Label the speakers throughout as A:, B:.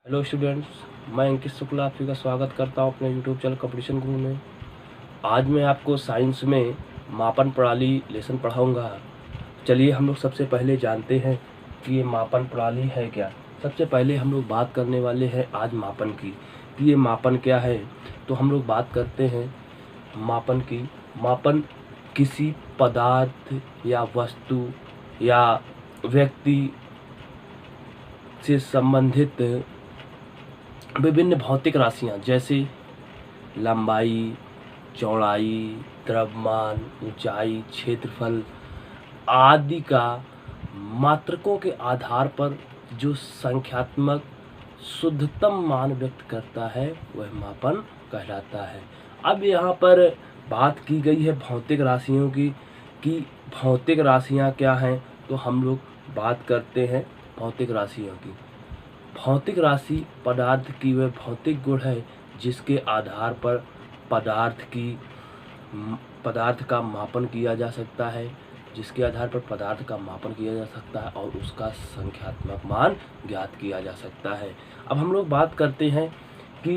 A: Hello students, मैं अंकित शुक्ला आपका स्वागत करता हूं अपने यूट्यूब चैनल कंपटीशन गुरु में। आज मैं आपको साइंस में मापन प्रणाली लेसन पढ़ाऊंगा। चलिए हम लोग सबसे पहले जानते हैं कि ये मापन प्रणाली है क्या। सबसे पहले हम लोग बात करने वाले हैं आज मापन की कि ये मापन क्या है। तो हम लोग बात करते हैं मापन की। मापन किसी पदार्थ या वस्तु या व्यक्ति से संबंधित विभिन्न भौतिक राशियाँ जैसे लंबाई, चौड़ाई, द्रव्यमान, ऊंचाई, क्षेत्रफल आदि का मात्रकों के आधार पर जो संख्यात्मक शुद्धतम मान व्यक्त करता है वह मापन कहलाता है। अब यहाँ पर बात की गई है भौतिक राशियों की कि भौतिक राशियाँ क्या हैं। तो हम लोग बात करते हैं भौतिक राशियों की। भौतिक राशि पदार्थ की वह भौतिक गुण है जिसके आधार पर पदार्थ का मापन किया जा सकता है, जिसके आधार पर पदार्थ का मापन किया जा सकता है और उसका संख्यात्मक मान ज्ञात किया जा सकता है। अब हम लोग बात करते हैं कि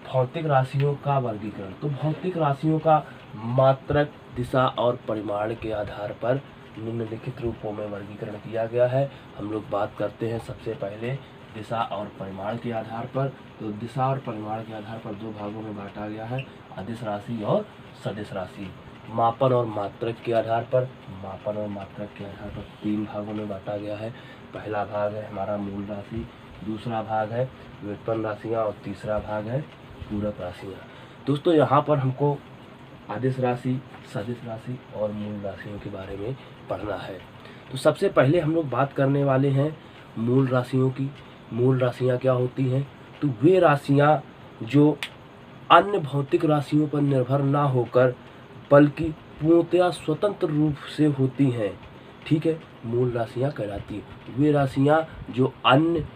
A: भौतिक राशियों का वर्गीकरण। तो भौतिक राशियों का मात्रक, दिशा और परिमाण के आधार पर निम्नलिखित रूपों में वर्गीकरण किया गया है। हम लोग बात करते हैं सबसे पहले दिशा और परिमाण के आधार पर। तो दिशा और परिमाण के आधार पर दो भागों में बांटा गया है, अदिश राशि और सदिश राशि। मापन और मात्रक के आधार पर तीन भागों में बांटा गया है। पहला भाग है हमारा मूल राशि, दूसरा भाग है व्युत्पन्न राशियाँ और तीसरा भाग है पूरक राशियाँ। दोस्तों यहाँ पर हमको अदिश राशि, सदिश राशि और मूल राशियों के बारे में पढ़ना है। तो सबसे पहले हम लोग बात करने वाले हैं मूल राशियों की। मूल राशियाँ क्या होती हैं? तो वे राशियाँ जो अन्य भौतिक राशियों पर निर्भर ना होकर बल्कि पूर्णतया स्वतंत्र रूप से होती हैं, ठीक है, मूल राशियाँ कहलाती हैं। वे राशियाँ जो अन्य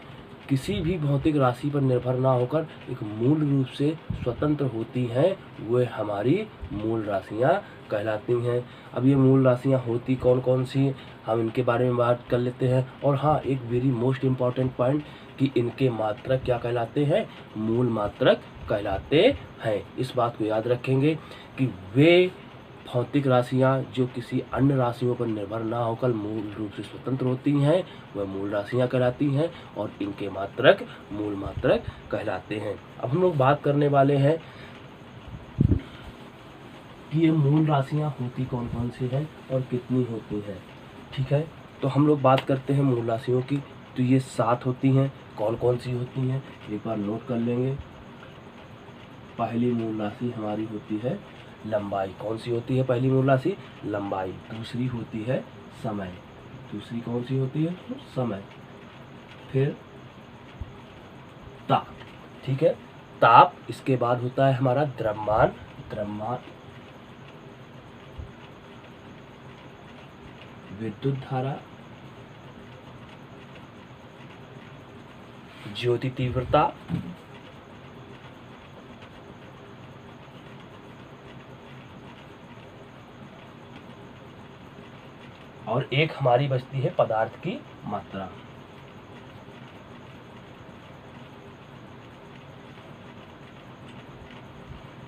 A: किसी भी भौतिक राशि पर निर्भर ना होकर एक मूल रूप से स्वतंत्र होती हैं, वे हमारी मूल राशियाँ कहलाती हैं। अब ये मूल राशियाँ होती कौन कौन सी, हम इनके बारे में बात कर लेते हैं। और हाँ, एक वेरी मोस्ट इम्पॉर्टेंट पॉइंट कि इनके मात्रक क्या कहलाते हैं? मूल मात्रक कहलाते हैं। इस बात को याद रखेंगे कि वे भौतिक राशियाँ जो किसी अन्य राशियों पर निर्भर ना होकर मूल रूप से स्वतंत्र होती हैं, वह मूल राशियाँ कहलाती हैं और इनके मात्रक मूल मात्रक कहलाते हैं। अब हम लोग बात करने वाले हैं कि ये मूल राशियाँ होती कौन कौन सी हैं और कितनी होती हैं, ठीक है। तो हम लोग बात करते हैं मूल राशियों की। तो ये 7 होती हैं। कौन कौन सी होती हैं एक बार नोट कर लेंगे। पहली मूल राशि हमारी होती है लंबाई। कौन सी होती है पहली मूल राशि? लंबाई। दूसरी होती है समय। दूसरी कौन सी होती है? समय। फिर ताप, ठीक है, ताप। इसके बाद होता है हमारा द्रव्यमान। द्रव्यमान, विद्युत धारा, ज्योति तीव्रता, और एक हमारी बचती है पदार्थ की मात्रा।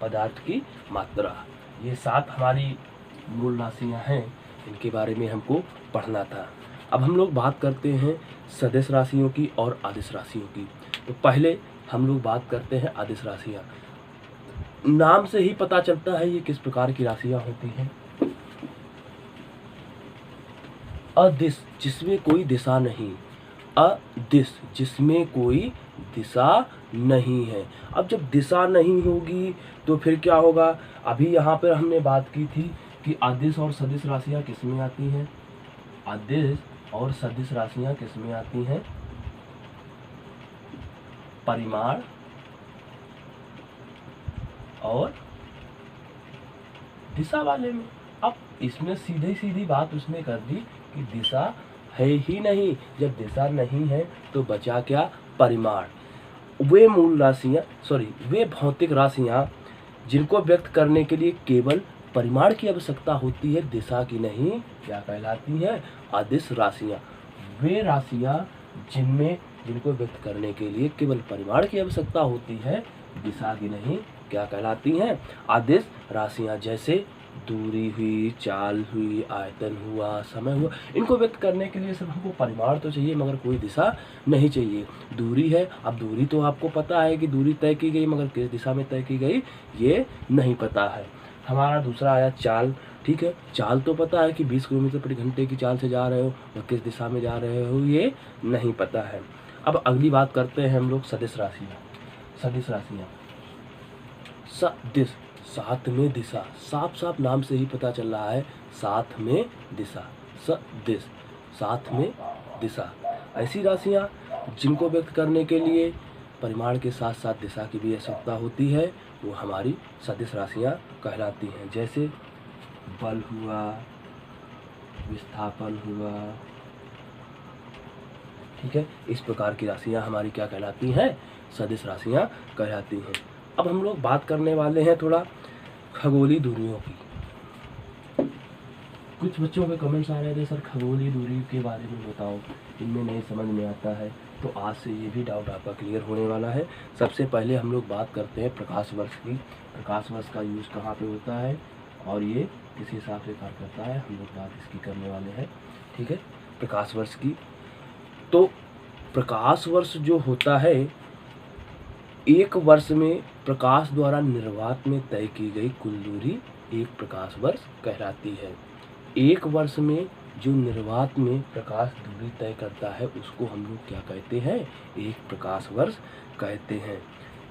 A: पदार्थ की मात्रा, ये 7 हमारी मूल राशियां हैं। इनके बारे में हमको पढ़ना था। अब हम लोग बात करते हैं सदिश राशियों की और अदिश राशियों की। तो पहले हम लोग बात करते हैं अदिश राशियां। नाम से ही पता चलता है ये किस प्रकार की राशियां होती हैं। अदिश, जिसमें कोई दिशा नहीं। अदिश, जिसमें कोई दिशा नहीं है। अब जब दिशा नहीं होगी तो फिर क्या होगा? अभी यहाँ पर हमने बात की थी कि अदिश और सदिश राशियाँ किस में आती हैं? अदिश और सदिश राशियाँ किस में आती हैं? परिमाण और दिशा वाले में। अब इसमें सीधी सीधी बात उसने कर दी कि दिशा है ही नहीं। जब दिशा नहीं है तो बचा क्या? परिमाण। वे मूल राशियाँ, वे भौतिक राशियाँ जिनको व्यक्त करने के लिए केवल परिमाण की आवश्यकता होती है, दिशा की नहीं, क्या कहलाती हैं? अदिश राशियाँ। वे राशियाँ जिनमें जिनको व्यक्त करने के लिए केवल परिमाण की आवश्यकता होती है, दिशा की नहीं, क्या कहलाती हैं? आदिश राशियां। जैसे दूरी हुई, चाल हुई, आयतन हुआ, समय हुआ। इनको व्यक्त करने के लिए सिर्फ हमको परिमाण तो चाहिए मगर कोई दिशा नहीं चाहिए। दूरी है, अब दूरी तो आपको पता है कि दूरी तय की गई, मगर किस दिशा में तय की गई ये नहीं पता है। हमारा दूसरा आया चाल। ठीक है, चाल तो पता है कि 20 किलोमीटर प्रति घंटे की चाल से जा रहे हो और किस दिशा में जा रहे हो ये नहीं पता है। अब अगली बात करते हैं हम लोग सदिश राशियाँ। सदिश राशियाँ, सदिश साथ में दिशा, साफ साफ नाम से ही पता चल रहा है, साथ में दिशा। सदिश साथ में दिशा। ऐसी राशियाँ जिनको व्यक्त करने के लिए परिमाण के साथ साथ दिशा की भी आवश्यकता होती है, वो हमारी सदिश राशियाँ कहलाती हैं। जैसे बल हुआ, विस्थापन हुआ। ठीक है, इस प्रकार की राशियाँ हमारी क्या कहलाती हैं? सदिश राशियाँ कहलाती हैं। अब हम लोग बात करने वाले हैं थोड़ा खगोलीय दूरियों की। कुछ बच्चों के कमेंट्स आ रहे थे, सर खगोलीय दूरी के बारे में बताओ, इनमें नहीं समझ में आता है। तो आज से ये भी डाउट आपका क्लियर होने वाला है। सबसे पहले हम लोग बात करते हैं प्रकाश वर्ष की। प्रकाश वर्ष का यूज़ कहाँ पे होता है और ये किस हिसाब से कार्य करता है, हम लोग बात इसकी करने वाले हैं। ठीक है, प्रकाश वर्ष की। तो प्रकाश वर्ष जो होता है, एक वर्ष में प्रकाश द्वारा निर्वात में तय की गई कुल दूरी एक प्रकाश वर्ष कहलाती है। एक वर्ष में जो निर्वात में प्रकाश दूरी तय करता है उसको हम लोग क्या कहते हैं? एक प्रकाश वर्ष कहते हैं।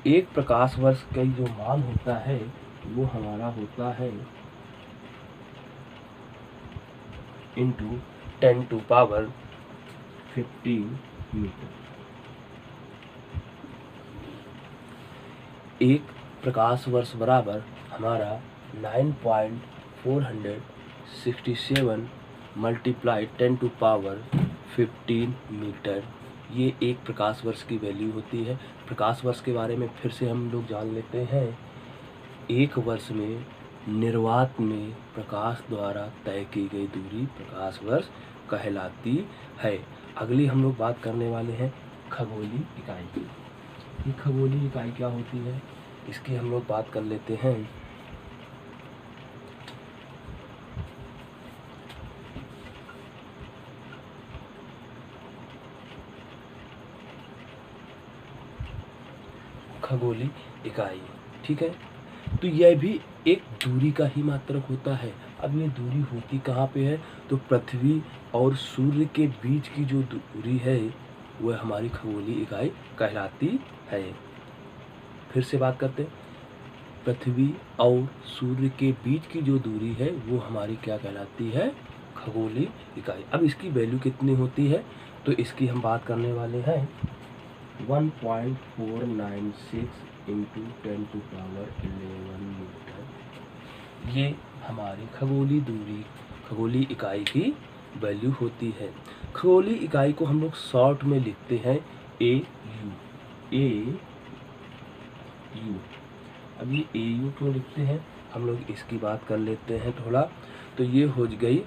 A: एक प्रकाश वर्ष का जो मान होता है वो हमारा होता है इंटू 10⁻15 मीटर। एक प्रकाश वर्ष बराबर हमारा 9.467 मल्टीप्लाई 10⁻15 मीटर, ये एक प्रकाश वर्ष की वैल्यू होती है। प्रकाश वर्ष के बारे में फिर से हम लोग जान लेते हैं। एक वर्ष में निर्वात में प्रकाश द्वारा तय की गई दूरी प्रकाश वर्ष कहलाती है। अगली हम लोग बात करने वाले हैं खगोलीय इकाई की। ये खगोलीय इकाई क्या होती है, इसकी हम लोग बात कर लेते हैं। खगोलीय इकाई, ठीक है, तो यह भी एक दूरी का ही मात्रक होता है। अब ये दूरी होती कहाँ पे है? तो पृथ्वी और सूर्य के बीच की जो दूरी है वह हमारी खगोलीय इकाई कहलाती है। फिर से बात करते हैं, पृथ्वी और सूर्य के बीच की जो दूरी है वो हमारी क्या कहलाती है? खगोलीय इकाई। अब इसकी वैल्यू कितनी होती है? तो इसकी हम बात करने वाले हैं 1.496 इंटू 10⁻11 मीटर। ये हमारी खगोलीय दूरी, खगोलीय इकाई की वैल्यू होती है। खगोलीय इकाई को हम लोग शॉर्ट में लिखते हैं AU। अब ये AU क्यों लिखते हैं, हम लोग इसकी बात कर लेते हैं थोड़ा। तो ये हो गई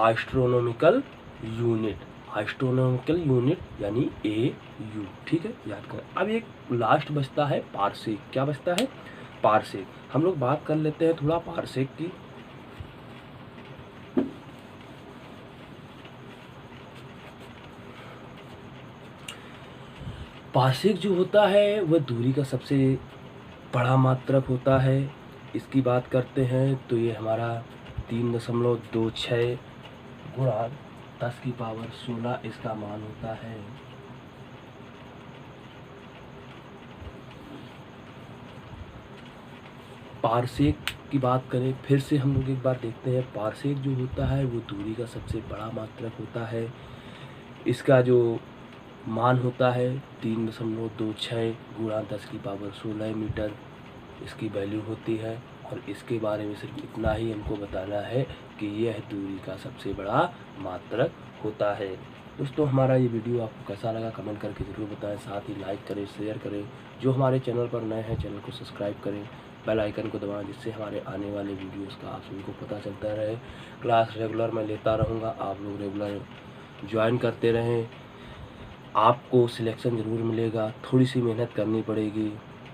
A: एस्ट्रोनॉमिकल यूनिट। एस्ट्रोनॉमिकल यूनिट यानी AU। ठीक है, याद करें। अब एक लास्ट बचता है पारसेक। क्या बचता है? पारसेक। हम लोग बात कर लेते हैं थोड़ा पारसेक की। पारसेक जो होता है वह दूरी का सबसे बड़ा मात्रक होता है। इसकी बात करते हैं तो ये हमारा 3.26 गुणा 10⁻16 इसका मान होता है। पारसेक की बात करें, फिर से हम लोग एक बार देखते हैं। पारसेक जो होता है वो दूरी का सबसे बड़ा मात्रक होता है। इसका जो मान होता है 3.26 गुणा 10⁻16 मीटर इसकी वैल्यू होती है। और इसके बारे में सिर्फ इतना ही हमको बताना है कि यह दूरी का सबसे बड़ा मात्रक होता है। दोस्तों, हमारा ये वीडियो आपको कैसा लगा कमेंट करके ज़रूर बताएं। साथ ही लाइक करें, शेयर करें। जो हमारे चैनल पर नए हैं चैनल को सब्सक्राइब करें, बेल आइकन को दबाएं, जिससे हमारे आने वाले वीडियोस का आप सभी को पता चलता रहे। क्लास रेगुलर मैं लेता रहूँगा, आप लोग रेगुलर ज्वाइन करते रहें। आपको सिलेक्शन ज़रूर मिलेगा, थोड़ी सी मेहनत करनी पड़ेगी।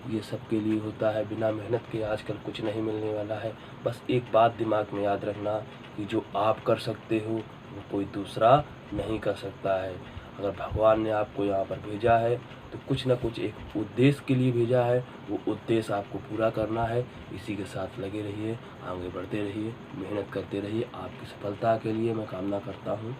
A: ये सबके लिए होता है, बिना मेहनत के आजकल कुछ नहीं मिलने वाला है। बस एक बात दिमाग में याद रखना कि जो आप कर सकते हो वो कोई दूसरा नहीं कर सकता है। अगर भगवान ने आपको यहाँ पर भेजा है तो कुछ ना कुछ एक उद्देश्य के लिए भेजा है, वो उद्देश्य आपको पूरा करना है। इसी के साथ लगे रहिए, आगे बढ़ते रहिए, मेहनत करते रहिए। आपकी सफलता के लिए मैं कामना करता हूँ।